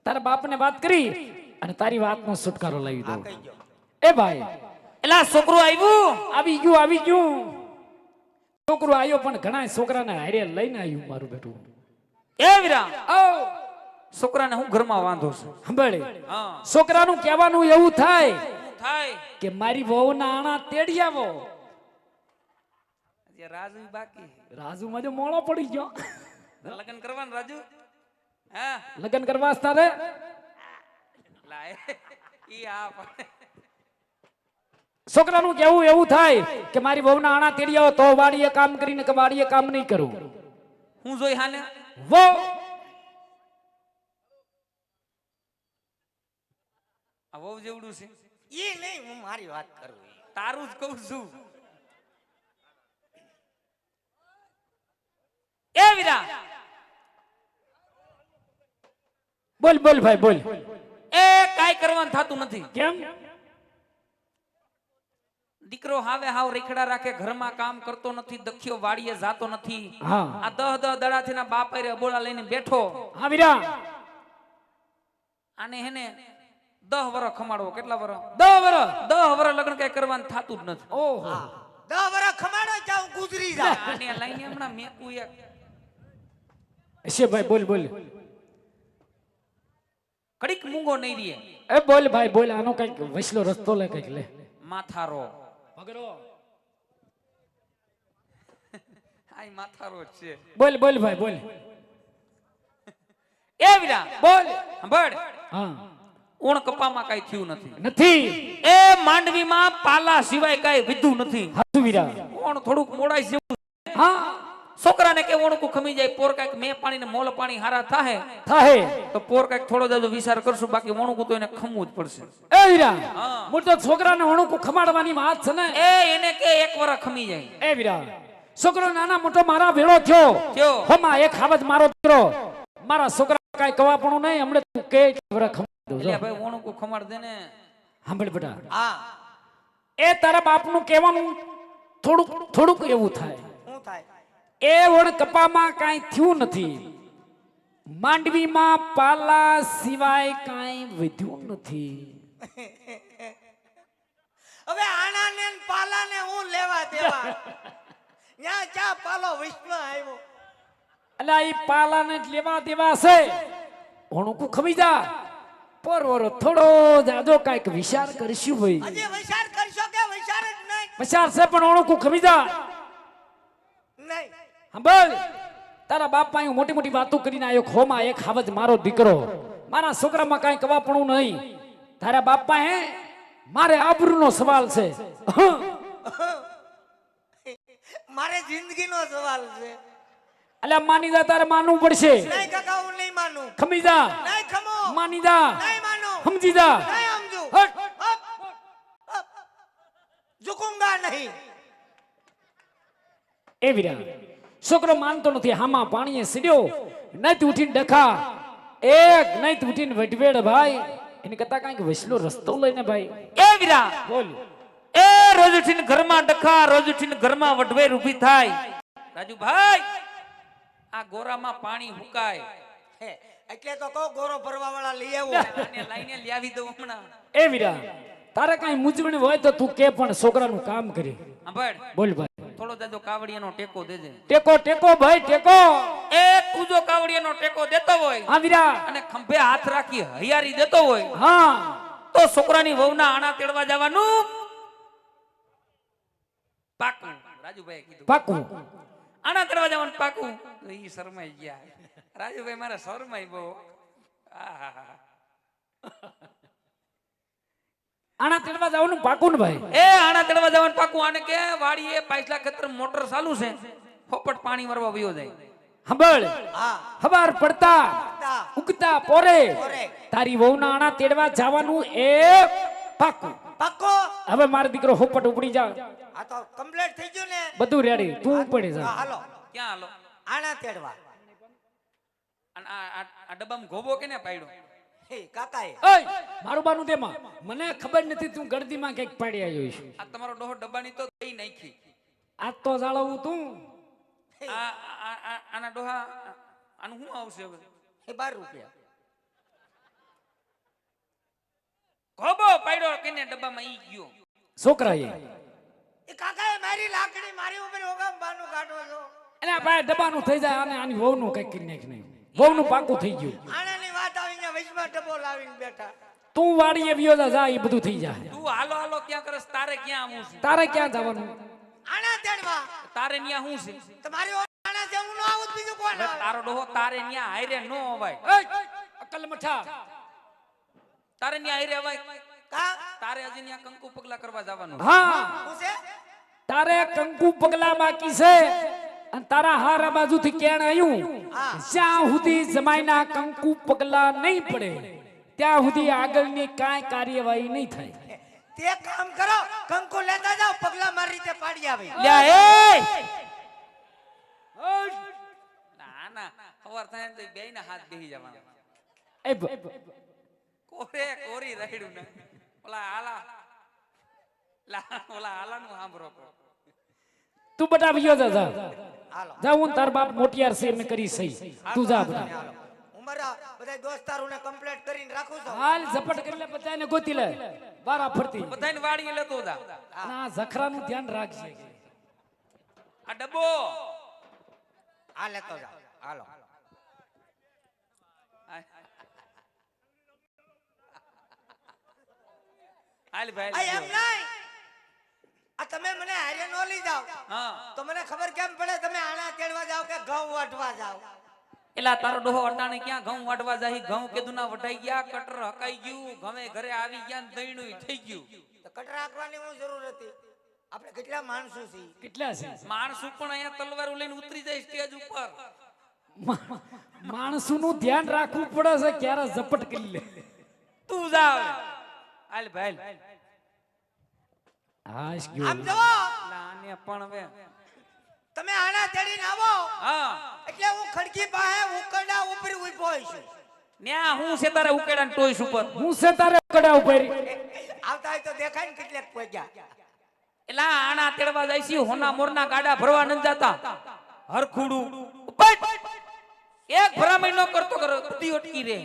તારા બાપને વાત કરી અને તારી વાતનો છુટકારો લાવી દો એ ભાઈ એલા છોકરું આવ્યું આવી ગયું છોકરો આવ્યો પણ ઘણા છોકરાને હારે લઈને આવ્યું મારું બેટું એ વીરા છોકરાને હું ઘરમાં વાંધો છું સાંભળે હા છોકરાનું કહેવાનું એવું થાય થાય કે મારી વહુના આણા તેડી આવો રાજુ બાકી રાજુમાં જો મોળો પડી ગયો લગ્ન કરવાનું રાજુ હા લગ્ન કરવા તારે લાય ઈ આ છોકરાનું કેવું એવું થાય કે મારી વહુના આણા તેડી આવો તો વાડીએ કામ કરીને કે વાડીએ કામ નહીં કરું હું જોઈ હાને વો આ વહુ જેવડું છે ઈ નહીં હું મારી વાત કરું તારું જ કહું છું એ વીરા બોલ બોલ ભાઈ બોલ એ કાઈ કરવાનું થાતું નથી કેમ દીકરો હાવે હાવ રેખડા રાખે ઘરમાં કામ કરતો નથી દખ્યો વાડીએ જાતો નથી હા આ 10 દડાથી ના બાપ રે બોલા લઈને બેઠો હા વીરા આને હેને 10 વર્ષ ખમાડવો કેટલા વર્ષ 10 વર્ષ 10 વર્ષ લગ્ન કઈ કરવાનું થાતું જ નથી ઓહો 10 વર્ષ ખમાડો જાવ ગુજરી જા આને લઈને હમણાં મેકું એક છે ભાઈ બોલ બોલ કડીક મૂંગો નહીં રીએ એ બોલ ભાઈ બોલ આનો કઈક વસલો રસ્તો લે કઈક લે માથારો પકડો આય માથારો જ છે બોલ બોલ ભાઈ બોલ એ વીરા બોલ સાંભળ હા ઊણ કપામાં કઈ થયું નથી નથી એ માંડવીમાં પાલા સિવાય કઈ વિધું નથી હાસુ વીરા ઊણ થોડુંક મોડાઈ જેવું હા છોકરાને કે ઊણકું ખમી જાય પોર કાંઈક મેં પાણી ને મોલ પાણી હારા થાય થાહે તો પોર કાંઈક થોડો જાજો વિચાર કરશું બાકી ઊણકું તો એને ખમવું જ પડશે એ વીરા હા. હું તો છોકરાને હણુકું ખમાડવાની વાત છે ને એ એને કે એક વર ખમી જાય એ વીરા છોકરો નાના મોટો મારા ભેળો થયો થયો. હમા એક હાવજ મારો દીકરો મારા છોકરા કાઈ કવાપણું નહીં હમણે તું કે વરા ખમાડ દઉં એટલે ભાઈ ઊણકું ખમાડ દે ને સાંભળ બેટા હા એ તારા બાપનું કહેવાનું થોડુંક એવું થાય શું થાય એ વણ કપામાં કાંઈ થયું નથી માંડવીમાં પાલા સિવાય કાંઈ વધ્યું નથી હવે આણાને ને પાલાને હું લેવા દેવા ન્યા ચા પાલો વિષ્ણુ આવ્યો અલા ઈ પાલાને જ લેવા દેવા છે હણુકું ખમી જા પરવરો થોડો જાજો કાંઈક વિચાર કરશું ભાઈ હજી વિચાર કરશો કે વિચાર જ નહીં વિચાર છે પણ હણુકું ખમી જા નહીં સાંભળ તારા બાપા અહીં મોટી મોટી વાતો કરીને આવ્યો ખોમાં એક હાવજ મારો દીકરો મારા છોકરામાં કાંઈ કવાપણું નહીં તારા બાપા હે મારે આબરૂનો સવાલ છે મારે જિંદગીનો સવાલ છે અલ્યા માની જા તારે માનવું પડશે નહીં કાકા હું નહીં માનું ખમી જા નહીં ખમો માની જા નહીં માનું સમજી જા નહીં સમજુ હટ. ઝુકુંગા નહીં એ વીરા છોકરો માનતો નથી હામાં પાણીએ સીડ્યો નહીં ઉઠીને ડખા એક નહીં ઉઠીને વટવેડ ભાઈ એને કરતા કાંઈક વસલો રસ્તો લઈને ભાઈ એ વીરા બોલ એ રોજ ઉઠીને ઘરમાં ડખા રોજ ઉઠીને ઘરમાં વઢવેર ઊભી થાય રાજુભાઈ આ ગોરામાં પાણી હુકાય હે, એટલે તો કહો ગોરો ભરવા વાળા લઈ આવો આને લઈને લાવી દઉં હમણાં એ વીરા તારે કાંઈ મૂંઝવણ હોય તો તું કે પણ છોકરાનું કામ કરી સાંભળ બોલ ભાઈ થોડો જાજો કાવડિયાનો ટેકો દેજે ટેકો ટેકો ભાઈ ટેકો એ તુજો કાવડિયાનો ટેકો દેતો હોય હા વીરા અને ખંભે હાથ રાખી હૈયારી દેતો હોય હા તો છોકરાની વહુના આણા તેડવા જવાનું પાકું રાજુભાઈ કીધું પાકું આણા તેડવા જવાનું પાકું તો ઈ શરમાઈ ગયા રાજુભાઈ મારા શરમાઈ બહુ આહાહા. આના તેડવા જવાનું પાકું ને ભાઈ એ આણા તેડવા જવાનું પાકું આને કે વાડીએ પાછલા ખેતર મોટર ચાલુ છે ફોપટ પાણી મારવા વયો જાય સાંભળ હા ખબર પડતા તા. ઉગતા પોરે પોરે. તારી વહુના આણા તેડવા જવાનું એ પાકું પક્કો હવે મારો દીકરો હોપટ ઉપડી જા આ તો કમ્પ્લીટ થઈ ગયું ને બધું રેડી તું ઉપડી જા હા, હાલો ક્યાં હાલો આણા તેડવા અને આ ડબ્બામાં ગોબો કેને પાડ્યો હે કાકાએ ઓય મારું બાનું દેમાં મને ખબર નથી તું ગળદીમાં કઈક પાડી આવ્યો છે આ તમારો ડોહો ડબ્બાની તો દઈ નાખી આજ તો જાળવું તું આના ડોહા આનું શું આવશે હવે એ 12 રૂપિયા કેને ડબ્બામાં ઈ ગયો છોકરાએ એ કાકાએ મારી લાકડી મારી ઉપર ઓગામ બાનું કાઢો છો એટલે આ ભાઈ ડબ્બાનું થઈ જાય અને આની વહુનું કઈ કરી નાખ નહીં વહુનું પાકું થઈ ગયું આણાની વાત આવીને વચમાં ડબ્બો લાવીને બેઠા તું વાડીએ વિયો જા એ બધું થઈ જાય તું હાલો હાલો ક્યાં કરસ તારે ક્યાં આવું છે તારે ક્યાં જવાનું આણા તેડવા તારે ન્યા શું છે તમારી આણા છે હું નો આવું બીજું કોણ હવે આવે? તારો ડોહો તારે ન્યા હારે નો અવાય અકલ મઠા તારે ન્યા હારે અવાય કા તારે હજી ન્યા કંકુ પગલા કરવા જવાનું હા હું છે તારે કંકુ પગલા બાકી છે અને તારા હારા બાજુથી કેણ આવ્યું હા. જ્યાં સુધી જમાઈના કંકુ પગલા નહીં પડે ત્યાં સુધી આગળની કાંઈ કાર્યવાહી નહીં થાય તે કામ કરો કંકુ લેતા જાઓ પગલા મારી રીતે પાડી આવે લ્યા એ ના ના ખબર થાય તો બેયના હાથ બેહી જવાના એ કોરે કોરી રહેડું ને ઓલા આલા ઓલા આલાનું સાંભળો તું બટા વિયો જા હાલો જા હું તાર બાપ મોટિયાર છે મેં કરી સહી તું જા બટા હું મારા બધા દોસ્તારોને કમ્પ્લીટ કરીને રાખું છું હાલ ઝપટ કરી લે બધાને ગોતી લે વારા ફરતી બધાને વાડીએ લેતો જા ના ઝખરાનું ધ્યાન રાખજે આ ડબ્બો આ લેતો જાઓ હાલો હાલ આ ભાઈ એમ નહીં આ તમે મને હારે નો લઈ જાઓ હા તો મને ખબર કેમ પડે તમે આણા તેડવા જાઓ કે ઘઉં વાટવા જાઓ એલા તારો ડોહો અટાણે ક્યાં ઘઉં વાટવા જાય ઘઉં કેદું ના વઢાઈ ગયા કટર હકાઈ ગયું ઘમે ઘરે આવી ગયા ને દઈણું થઈ ગયું તો કટ રાખવાની હું જરૂર હતી આપણે કેટલા માણસો છીએ કેટલા છે માણસ પણ અહીંયા તલવારો લઈને ઉતરી જાય સ્ટેજ ઉપર માણસોનું ધ્યાન રાખવું પડે છે ક્યારે ઝપટ કરી લે તું જા હવે. હાલ ભાઈ હાશ આમ ગયો જુઓ લાને પણ હવે તમે આણા તેડીને આવો હા એટલે હું ખડકી પાસે ઉકરડા ઉપર ઊભો છું ન્યા હું છે તારે ઉકેડા ને ટોઈસ ઉપર હું છે તારે કડા ઉપર આવતા હોય તો દેખાય ને કેટલેક પહોંચ્યા એલા આણા તેડવા જાય છે હોના મોરના ગાડા ભરવા ન જાતા હરખુડું ઉપટ એક ભરામણ નો કરતો કરો બધી અટકી રે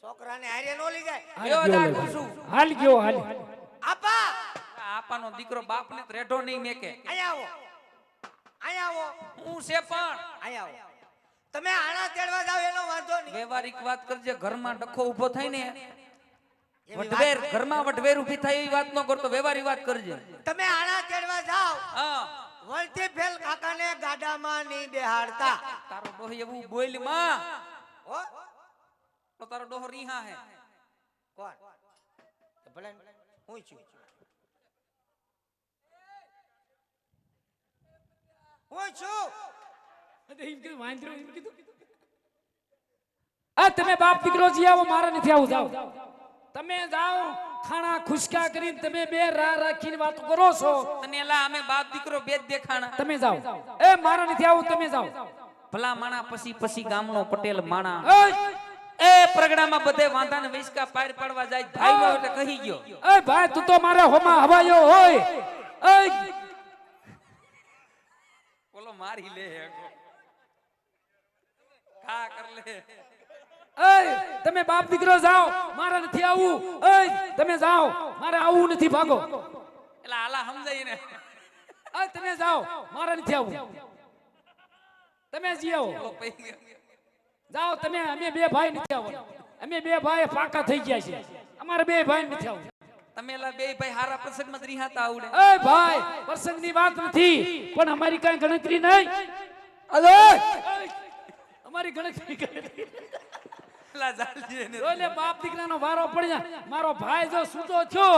છોકરાને હારે નો લઈ જાય હાલ ગયો હાલ આપા આપાનો દીકરો બાપ ને રેઢો નહીં મેકે અહીંયા આવો હું છે પણ અહીંયા આવો તમે આણા તેડવા જાવ એનો વાંધો નહીં વ્યવહારિક વાત કરજે ઘરમાં ડખો ઊભો થાય ને એવી વઢવેર વાત ઘરમાં વઢવેર ઊભી થાય એવી વાત ન કરતો વ્યવહારિક વાત કરજે તમે આણા તેડવા જાવ હા વળતી ફેલ કાકાને ગાડામાં નહીં બેહાડતા તારો ડોહ એવું બોલ માં હો તો તારો ડોહ રીહા હે કોણ તો ભલે હું છું હું છું આ તમે બાપ દીકરો જી આવો મારે નથી આવું જાઓ તમે જાઓ ખાણા ખુશકા કરીને તમે બે રાહ રાખીને વાત કરો છો તને એલા અમે બાપ દીકરો બે જ દેખાણા તમે જાઓ એ મારે નથી આવું તમે જાઓ ભલા માણા પછી પછી ગામનો પટેલ માણા એય, એ પ્રગડામાં બધે વાંધાને વૈસકા પાર પાડવા જાય ભાઈ નો એટલે કહી ગયો એય ભાઈ તું તો મારે હોમાં હવાયો હોય એય, બોલો મારી લે કા કર લે એય, તમે બાપ દીકરો જાઓ મારે નથી આવું એય, તમે જાઓ મારે આવું નથી ભાગો એટલે આલા સમજાય ને એય, તમે જાઓ મારે નથી આવું તમે જી આવો બોલો પઈ ગયો. જાઓ તમે અમે બે ભાઈ નથી આવવાના અમે બે ભાઈ પાકા થઈ ગયા છે અમારે બે ભાઈ નથી આવું તમે એલા બે ભાઈ હારા પ્રસંગમાં જ રીહાતા આવડે એ ભાઈ પ્રસંગની વાત નથી પણ અમારી કઈ ગણતરી નહીં અલે અમારી ગણતરી એલા જાલજી ને ઓલે બાપ દીકરાનો વારો પડ્યા મારો ભાઈ જો છૂટો થયો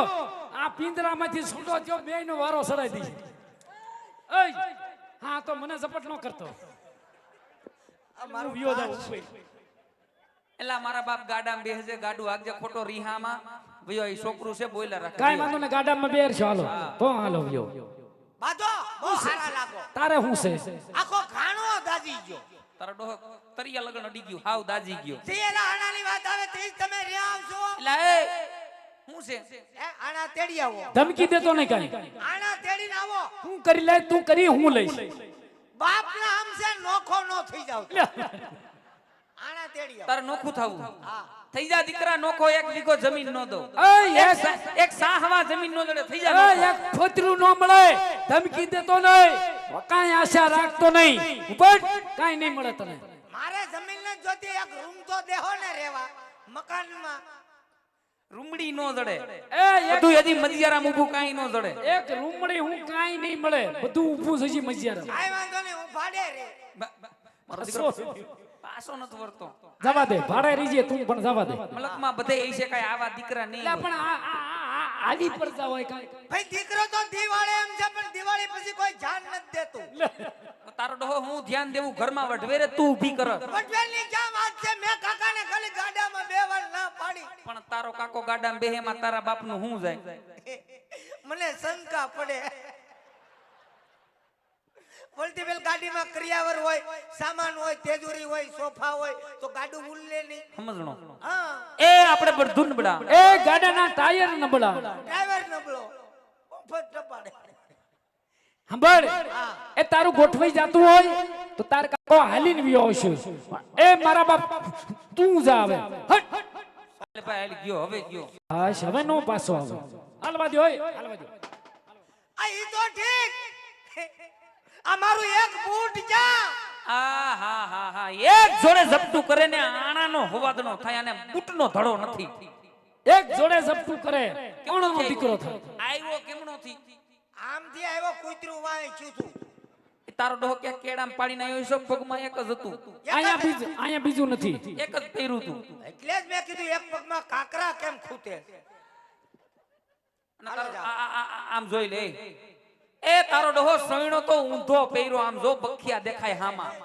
આ પિંજરામાંથી છૂટો થયો બેયનો વારો સડાઈ દીધી એય હા તો મને ઝપટ ન કરતો મારું વિયો જાવ એલા મારા બાપ ગાડામાં બેહજે ગાડું આગજે ખોટો રીહામાં ભયો એ છોકરું છે બોઈલર રાખે કાઈ વાંધો ને ગાડામાં બેર છો હાલો તો હાલો વિયો બાધો બહુ સારા લાગો તારે શું છે આખો ખાણો દાજી ગયો તારો ડોહો તરિયા લગન અડી ગયું હાવ દાજી ગયો જે એના આણાની વાત આવે તે જ તમે રે આવશો એલા એ હું છે એ આણા તેડી આવો ધમકી દેતો નહીં કાઈ આણા તેડીને આવો હું કરી લે તું કરી હું લઈશ બાપના આમ છે નોખો નો થઈ જાવ આણા તેડી આવો તારે નોખું થાવું હા થઈ જા દીકરા નોખો, 1 વીઘો જમીન નો દો, એ એક સાહવા જમીન નો દે, થઈ જા એ નોખો. એક ફોતરું નો મળે, ધમકી દેતો નહીં, કાંઈ આશા રાખતો નહીં, ઉપર કાંઈ નહીં મળે તને. મારે જમીન ને જોતી, એક રૂમ તો દેહો ને રેવા મકાનમાં. રૂમડી નો જડે, એ એક બધું હજી મજિયારામ ઊભું કાંઈ નો જડે. એક રૂમડી હું કાંઈ નહીં મળે, બધું ઊભું છે જી મજિયારા. કાંઈ વાંધો નહીં, હું ભાડે રે. મારો દીકરો પાછો નથી વળતો. જવા દે, ભાડે રીજે તું પણ જવા દે. મલકમાં બધે એ છે કાંઈ આવા દીકરા નહીં એટલે હોય. પણ આલી પડતા હોય કાંઈ. ભાઈ દીકરો તો દિવાળે એમ છે, પણ દિવાળી પછી કોઈ ધ્યાન નથી દેતું. તારો ડોહો હું ધ્યાન દેવું ઘરમાં વઢવેરે તું ઊભી કર. વડવેલની ક્યાં વાત છે? મેં કાકાને ખાલી ગાડામાં બેવાર ના પાડી. પણ તારો કાકો ગાડામાં બેહેમાં તારા બાપનું હું જાય? મને શંકા પડે. બોલતી પેલ ગાડીમાં કરિયાવર હોય, સામાન હોય, તેજોરી હોય, સોફા હોય, તો ગાડું ઉલ્લે નહીં. સમજણો? હા, એ આપણે બધું નબળા. એ ગાડાના ટાયર નબળા. ડ્રાઈવર નબળો, મફત ટપાડે. સાંભળ, એ તારું ગોઠવાઈ જાતું હોય તો તાર કાકો હાલીને વિયો આવશે. એ મારા બાપ તું જા હવે. હટ. એટલે ભાઈ હાલી ગયો, હવે ગયો. હાશ, હવે નો પાછો આવે. હાલવા દો, હાલવા દો. આ ઈ તો ઠીક. આ મારું એક બૂટ ક્યાં? આ હા હા હા, એક જોડે ઝપટું કરે ને આણાનો હોવાદનો થાય અને બૂટનો ધડો નથી. એક જોડે ઝપટું કરે કોણનો દીકરો થાય. આવ્યો કેમનો થી? આમથી આવ્યો, કૂતરું વાય ચૂતું. એ તારો ડોહો ક્યાંક કેડામાં પાડીને આવ્યો છે, પગમાં એક જ હતું, અહીંયા બીજું નથી. એક જ પહેર્યું હતું. એટલે જ મેં કીધું એક પગમાં કાકરા કેમ ખૂટે. અને તારો આમ જોઈ લે, એ તારો ડોહો સોયણો તો ઊંધો પહેર્યો, આમ જો બખિયા દેખાય હામાં,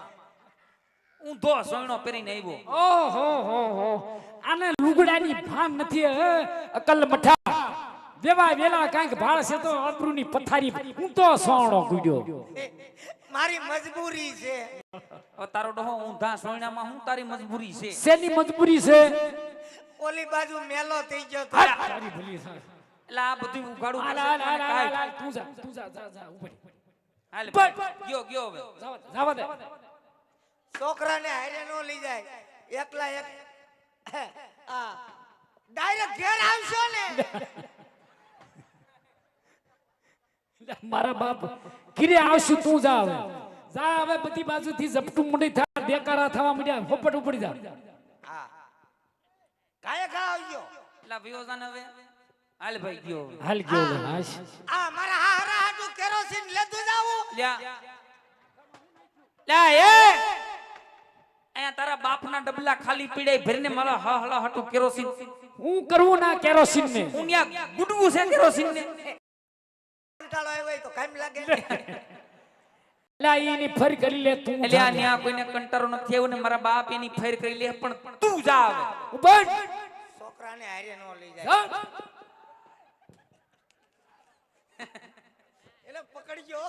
ઊંધો સોયણો પહેરીને આવ્યો. ઓહો હો હો, આને લુગડાની ભાન નથી. અકલ મઠા વેવા વેલા કાંઈક ભાળ છે તો આબરૂની પથારી હું તો સોણો ગુડ્યો. મારી મજબૂરી છે. હવે તારો ડોહો ઊંધા સોયણામાં હું તારી મજબૂરી છે? શેની મજબૂરી છે? ઓલી બાજુ મેલો થઈ ગયો તો. તારી ભલી છે. એટલે આ બધું ઉઘાડું હાલ, કરશે હાલ, તને હાલ, હાલ, કાંઈ. હાલ, તું જા ઉપર. હાલ ભાઈ, ગયો હવે. જવા દે. છોકરાને હારે નો લઈ જાય, એકલા એક. આ ડાયરેક્ટ ઘેર આવશો ને. મારા બાપ ઘીરે આવશું, તું જા હવે. જા હવે, બધી બાજુથી ઝપટું મુંડી થા, દેકારા થવા માંડ્યા, હોપટ ઉપડી જા. હા, કાય ખા આવજો. એટલે વિયોજાન હવે હાલ ભાઈ ગયો હવે. હાલ ગયો લે, હાશ. આ મારા હારા હાટુ કેરોસીન લેતું જાવું. લ્યા લ્યા એ અહીંયા તારા બાપના ડબલા ખાલી પીડે ભરીને મારા હળા હાટુ કેરોસીન. હું કરવું ના કેરોસીન ને. હું ન્યા ગુડવું છે કેરોસીન ને. કંટાળો આવ્યો હોય તો કામ લાગે. લા એની ફર કરી લે તું. એટલે આ ન્યા કોઈને કંટારો નથી આવ્યો ને મારા બાપ એની ફેર કરી લે, પણ તું જા હવે. ઉપર છોકરાને હારે નો લઈ જાય. જા. એટલે પકડજો.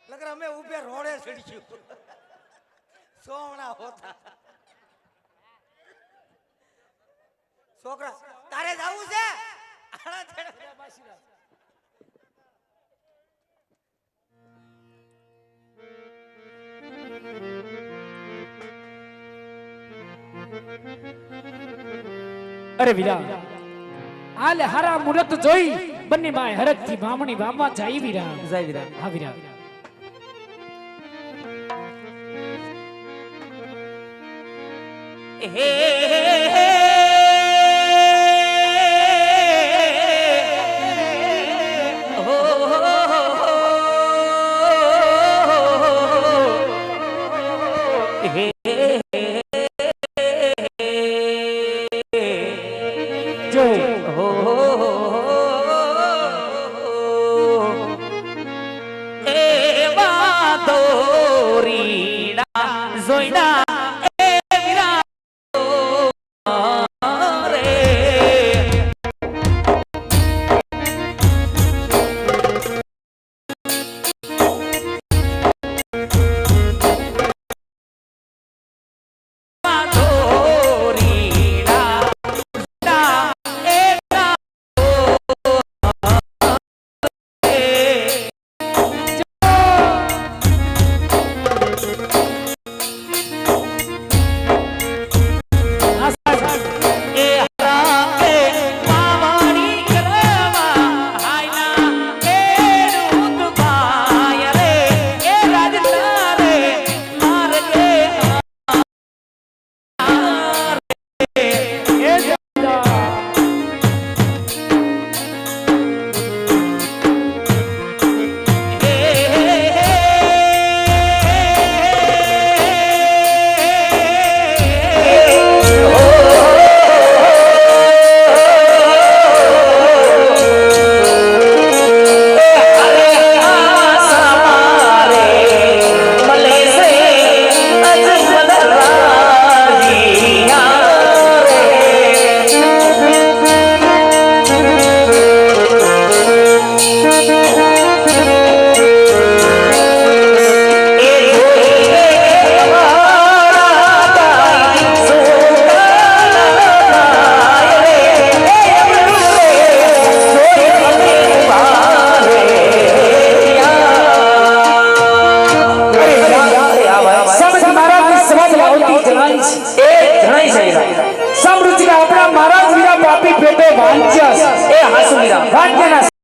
લગર અમે ઉભે રોડે ચડ્યું. સોમણા હોતા. છોકરા તારે જાવું છે? આણા છેડે બાસીરા. અરે વીરા, હાલે હારા મુરત જોઈ બંને બાય હરખ થી બામણી બાબા જાય વીરા. જય વિરા. હા વીરા. હે જો એવા દોરીડા જોઈડા એ પેટે વાંચ્યસ એ હાસુ મીરા વાંચ્યના